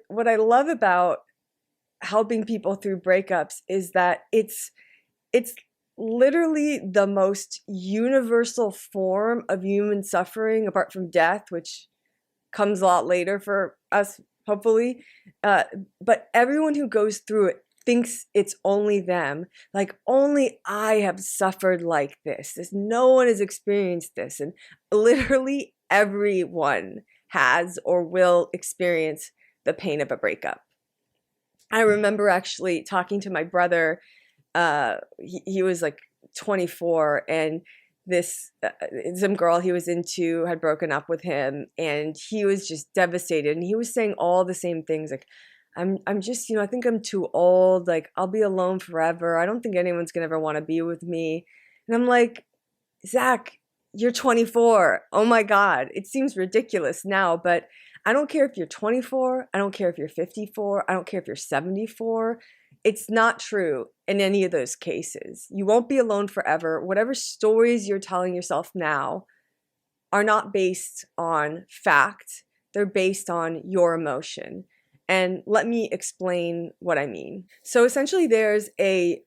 What I love about helping people through breakups is that it's literally the most universal form of human suffering, apart from death, which comes a lot later for us, hopefully. But everyone who goes through it thinks it's only them. Like, only I have suffered like this. No one has experienced this. And literally everyone has or will experience the pain of a breakup. I remember actually talking to my brother. He was like 24, and this some girl he was into had broken up with him, and he was just devastated. And he was saying all the same things, like, I'm just, I think I'm too old. Like, I'll be alone forever. I don't think anyone's gonna ever want to be with me. And I'm like, Zach, you're 24. Oh my God. It seems ridiculous now, but I don't care if you're 24. I don't care if you're 54. I don't care if you're 74. It's not true in any of those cases. You won't be alone forever. Whatever stories you're telling yourself now are not based on fact. They're based on your emotion. And let me explain what I mean. So essentially, there's a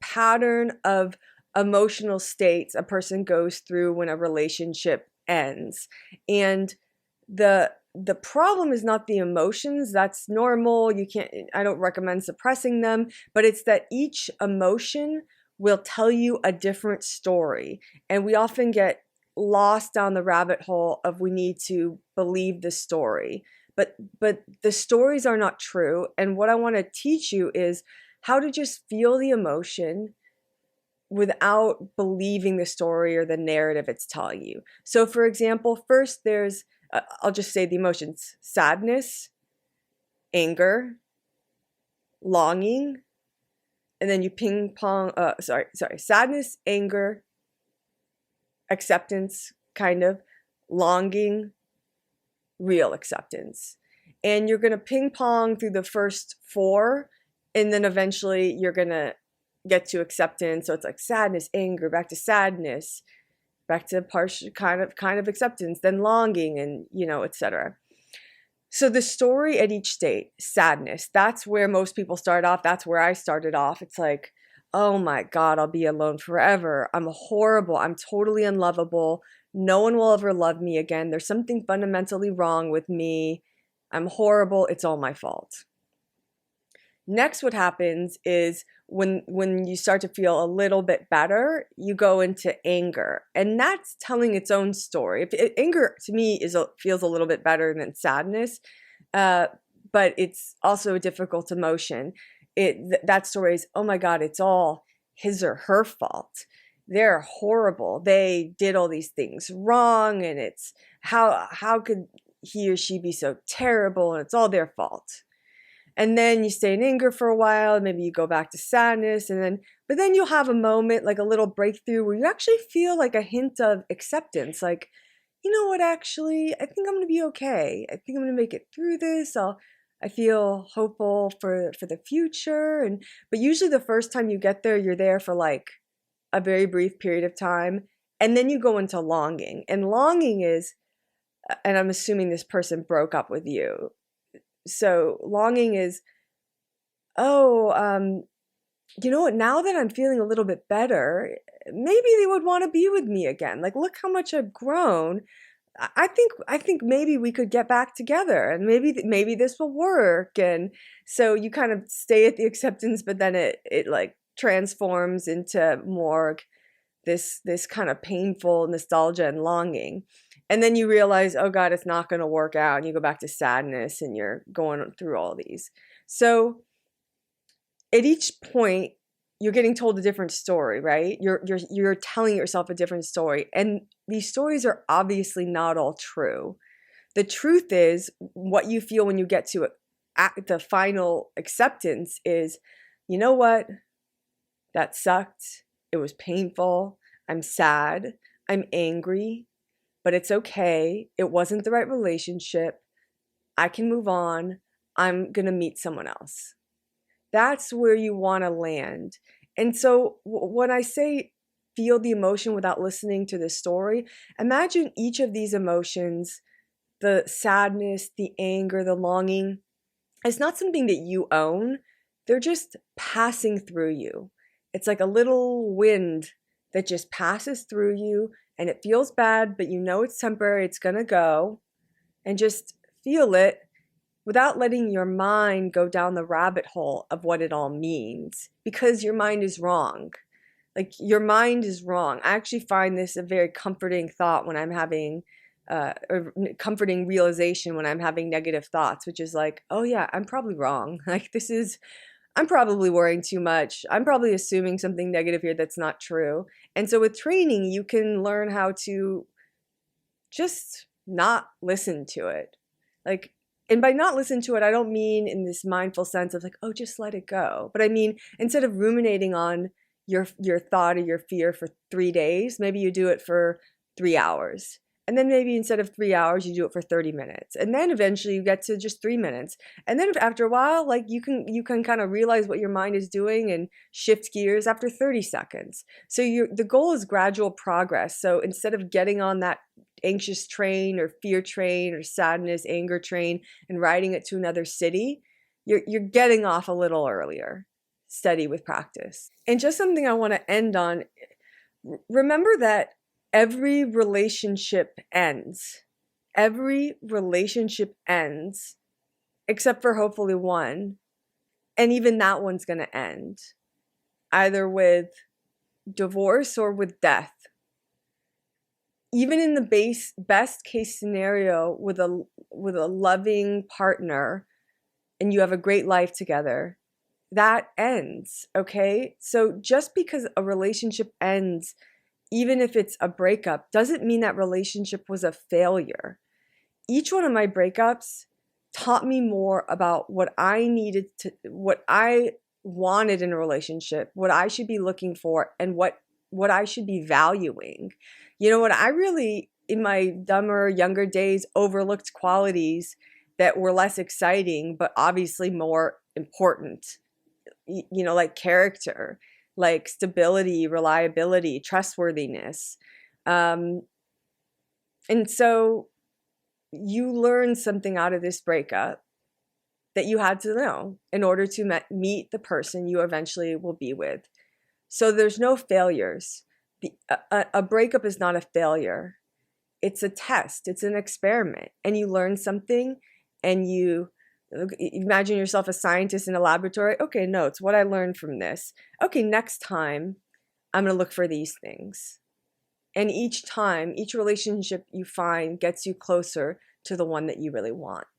pattern of emotional states a person goes through when a relationship ends. And the problem is not the emotions. That's normal. I don't recommend suppressing them, but it's that each emotion will tell you a different story. And we often get lost down the rabbit hole of we need to believe the story. But the stories are not true. And what I want to teach you is how to just feel the emotion without believing the story or the narrative it's telling you. So for example, first there's, I'll just say the emotions: sadness, anger, longing, and then you ping pong, sadness, anger, acceptance, kind of, longing, real acceptance. And you're going to ping pong through the first four, and then eventually you're going to get to acceptance. So it's like sadness, anger, back to sadness, back to partial kind of acceptance, then longing, and etc. So the story at each state: sadness, that's where most people start off. That's where I started off. It's like, oh my God, I'll be alone forever. I'm horrible. I'm totally unlovable. No one will ever love me again. There's something fundamentally wrong with me. I'm horrible. It's all my fault. Next, what happens is when you start to feel a little bit better, you go into anger, and that's telling its own story. Anger to me feels a little bit better than sadness, but it's also a difficult emotion. That story is, oh my God, it's all his or her fault. They're horrible. They did all these things wrong, and it's how could he or she be so terrible, and it's all their fault. And then you stay in anger for a while, maybe you go back to sadness, but then you'll have a moment, like a little breakthrough, where you actually feel like a hint of acceptance. Like, you know what, actually, I think I'm going to be okay. I think I'm going to make it through this. I feel hopeful for the future. But usually the first time you get there, you're there for like a very brief period of time. And then you go into longing. And longing is, and I'm assuming this person broke up with you. So longing is, you know what, now that I'm feeling a little bit better, maybe they would want to be with me again. Like, look how much I've grown. I think maybe we could get back together, and maybe this will work. And so you kind of stay at the acceptance, but then it like transforms into more this kind of painful nostalgia and longing. And then you realize, oh God, it's not going to work out. And you go back to sadness, and you're going through all these. So at each point, you're getting told a different story, right? You're telling yourself a different story. And these stories are obviously not all true. The truth is, what you feel when you get to the final acceptance is, you know what? That sucked. It was painful. I'm sad. I'm angry. But it's okay. It wasn't the right relationship. I can move on. I'm going to meet someone else. That's where you want to land. And so when I say feel the emotion without listening to the story, imagine each of these emotions, the sadness, the anger, the longing, It's not something that you own. They're just passing through you. It's like a little wind that just passes through you, and it feels bad, but you know it's temporary, it's gonna go, and just feel it without letting your mind go down the rabbit hole of what it all means, because your mind is wrong. Like, your mind is wrong. I actually find this a very comforting thought when I'm having, or comforting realization when I'm having negative thoughts, which is like, oh yeah, I'm probably wrong. Like, I'm probably worrying too much. I'm probably assuming something negative here that's not true. And so with training, you can learn how to just not listen to it. Like, and by not listen to it, I don't mean in this mindful sense of like, oh, just let it go. But I mean, instead of ruminating on your thought or your fear for 3 days, maybe you do it for 3 hours. And then maybe instead of 3 hours, you do it for 30 minutes. And then eventually you get to just 3 minutes. And then after a while, like you can kind of realize what your mind is doing and shift gears after 30 seconds. So the goal is gradual progress. So instead of getting on that anxious train or fear train or sadness, anger train and riding it to another city, you're getting off a little earlier, steady with practice. And just something I want to end on, remember that every relationship ends. Every relationship ends, except for hopefully one. And even that one's going to end, either with divorce or with death. Even in the best case scenario with a loving partner and you have a great life together, that ends, okay? So just because a relationship ends, even if it's a breakup, doesn't mean that relationship was a failure. Each one of my breakups taught me more about what I wanted in a relationship, what I should be looking for, and what I should be valuing. You know what, I really, in my dumber, younger days, overlooked qualities that were less exciting, but obviously more important. You know, like character, like stability, reliability, trustworthiness. And so you learn something out of this breakup that you had to know in order to meet the person you eventually will be with. So there's no failures. A breakup is not a failure. It's a test. It's an experiment. And you learn something, and you imagine yourself a scientist in a laboratory. Okay, notes, what I learned from this. Okay, next time, I'm going to look for these things. And each time, each relationship you find gets you closer to the one that you really want.